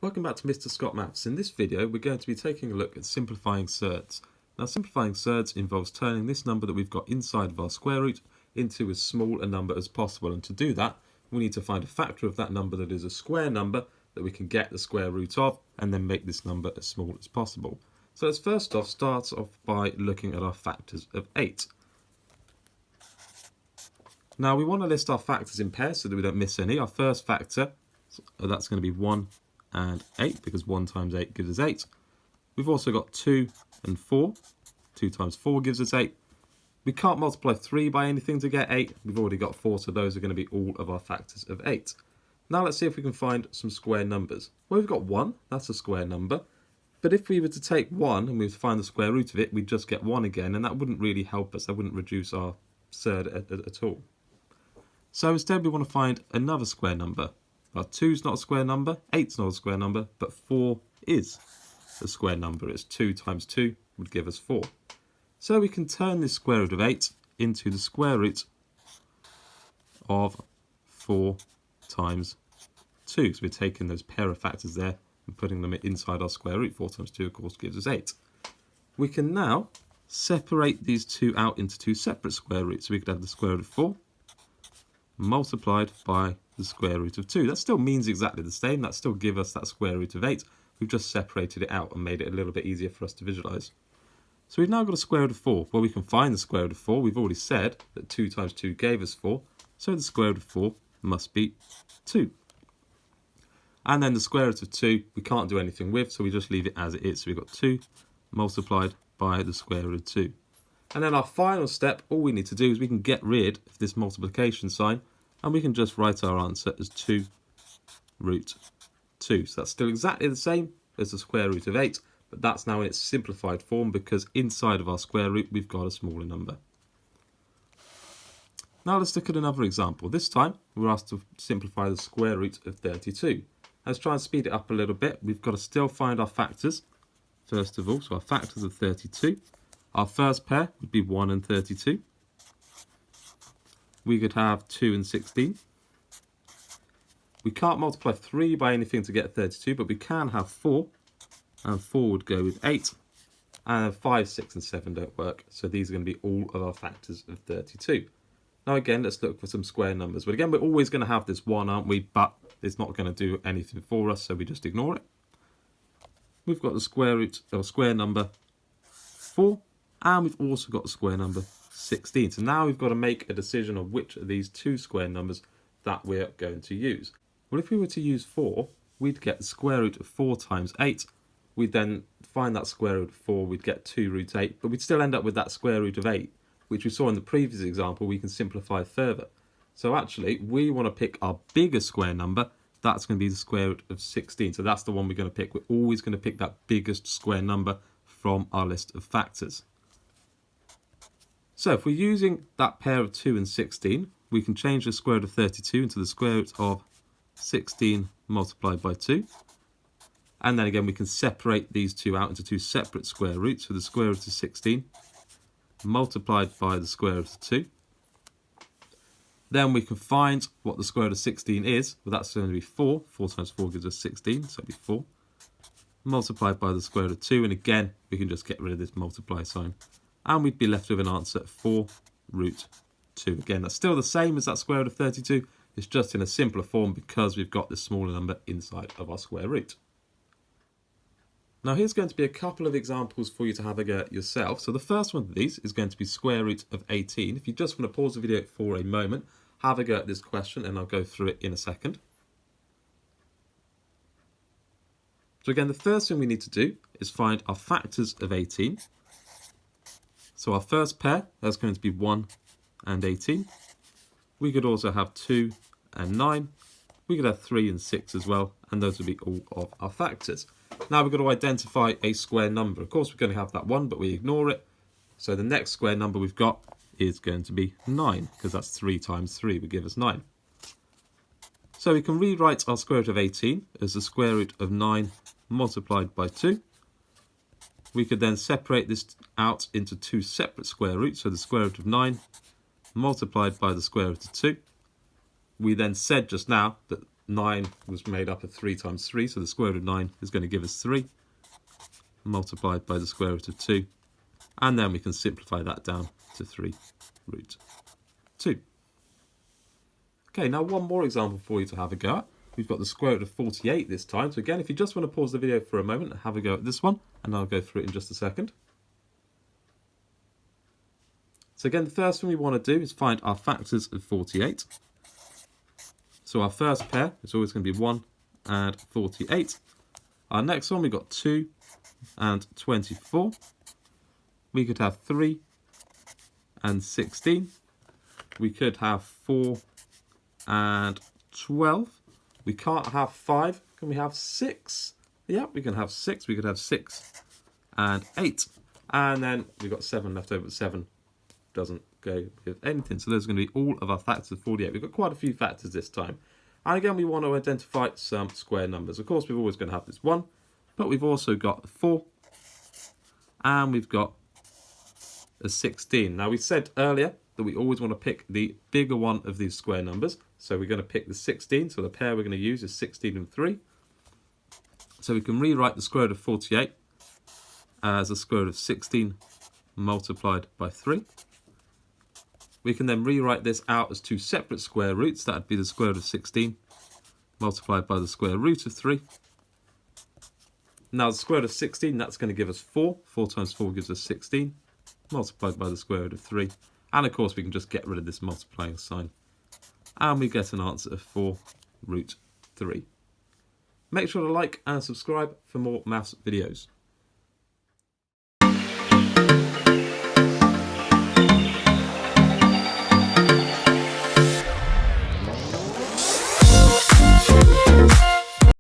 Welcome back to Mr. Scott Maths. In this video we're going to be taking a look at simplifying surds. Now simplifying surds involves turning this number that we've got inside of our square root into as small a number as possible, and to do that we need to find a factor of that number that is a square number that we can get the square root of and then make this number as small as possible. So let's first off start off by looking at our factors of 8. Now we want to list our factors in pairs so that we don't miss any. Our first factor, that's going to be 1 and 8, because 1 times 8 gives us 8. We've also got 2 and 4. 2 times 4 gives us 8. We can't multiply 3 by anything to get 8. We've already got 4, so those are going to be all of our factors of 8. Now let's see if we can find some square numbers. Well, we've got 1, that's a square number. But if we were to take 1 and we were to find the square root of it, we'd just get 1 again, and that wouldn't really help us. That wouldn't reduce our surd at all. So instead we want to find another square number. 2's not a square number, 8's not a square number, but 4 is a square number. It's 2 times 2 would give us 4. So we can turn this square root of 8 into the square root of 4 times 2. So we're taking those pair of factors there and putting them inside our square root. 4 times 2, of course, gives us 8. We can now separate these two out into two separate square roots. So we could have the square root of 4 multiplied by the square root of 2. That still means exactly the same. That still gives us that square root of 8. We've just separated it out and made it a little bit easier for us to visualize. So we've now got a square root of 4. Well, we can find the square root of 4. We've already said that 2 times 2 gave us 4. So the square root of 4 must be 2. And then the square root of 2 we can't do anything with, so we just leave it as it is. So we've got 2 multiplied by the square root of 2. And then our final step, all we need to do is we can get rid of this multiplication sign, and we can just write our answer as 2 root 2. So that's still exactly the same as the square root of 8, but that's now in its simplified form because inside of our square root we've got a smaller number. Now let's look at another example. This time we're asked to simplify the square root of 32. Let's try and speed it up a little bit. We've got to still find our factors first of all. So our factors of 32. Our first pair would be 1 and 32. We could have 2 and 16. We can't multiply 3 by anything to get 32, but we can have 4. And 4 would go with 8. And 5, 6 and 7 don't work. So these are going to be all of our factors of 32. Now again, let's look for some square numbers. But again, we're always going to have this 1, aren't we? But it's not going to do anything for us, so we just ignore it. We've got the square root, or square number 4. And we've also got the square number 16. So now we've got to make a decision on which of these two square numbers that we're going to use. Well, if we were to use 4, we'd get the square root of 4 times 8. We'd then find that square root of 4, we'd get 2 root 8, but we'd still end up with that square root of 8, which we saw in the previous example. We can simplify further. So actually, we want to pick our bigger square number. That's going to be the square root of 16. So that's the one we're going to pick. We're always going to pick that biggest square number from our list of factors. So if we're using that pair of 2 and 16, we can change the square root of 32 into the square root of 16 multiplied by 2. And then again, we can separate these two out into two separate square roots. So the square root of 16 multiplied by the square root of 2. Then we can find what the square root of 16 is. Well, that's going to be 4. 4 times 4 gives us 16, so it'll be 4. Multiplied by the square root of 2. And again, we can just get rid of this multiply sign. And we'd be left with an answer 4 root 2. Again, that's still the same as that square root of 32. It's just in a simpler form because we've got this smaller number inside of our square root. Now here's going to be a couple of examples for you to have a go at yourself. So the first one of these is going to be square root of 18. If you just want to pause the video for a moment, have a go at this question and I'll go through it in a second. So again, the first thing we need to do is find our factors of 18. So our first pair, that's going to be 1 and 18. We could also have 2 and 9. We could have 3 and 6 as well, and those would be all of our factors. Now we've got to identify a square number. Of course, we're going to have that 1, but we ignore it. So the next square number we've got is going to be 9, because that's 3 times 3 would give us 9. So we can rewrite our square root of 18 as the square root of 9 multiplied by 2. We could then separate this out into two separate square roots. So the square root of 9 multiplied by the square root of 2. We then said just now that 9 was made up of 3 times 3, so the square root of 9 is going to give us 3, multiplied by the square root of 2, and then we can simplify that down to 3 root 2. Okay, now one more example for you to have a go at. We've got the square root of 48 this time, so again, if you just want to pause the video for a moment and have a go at this one, and I'll go through it in just a second. So again, the first thing we want to do is find our factors of 48. So our first pair is always going to be 1 and 48. Our next one, we've got 2 and 24. We could have 3 and 16. We could have 4 and 12. We can't have 5. Can we have 6? Yeah, we can have 6. We could have 6 and 8. And then we've got 7 left over. 7 doesn't go with anything. So those are going to be all of our factors of 48. We've got quite a few factors this time. And again, we want to identify some square numbers. Of course, we're always going to have this 1, but we've also got a 4, and we've got a 16. Now, we said earlier that we always want to pick the bigger one of these square numbers. So we're going to pick the 16. So the pair we're going to use is 16 and 3. So we can rewrite the square root of 48 as the square root of 16 multiplied by 3. We can then rewrite this out as 2 separate square roots. That would be the square root of 16 multiplied by the square root of 3. Now the square root of 16, that's going to give us 4. 4 times 4 gives us 16, multiplied by the square root of 3. And of course we can just get rid of this multiplying sign. And we get an answer of 4 root 3. Make sure to like and subscribe for more maths videos.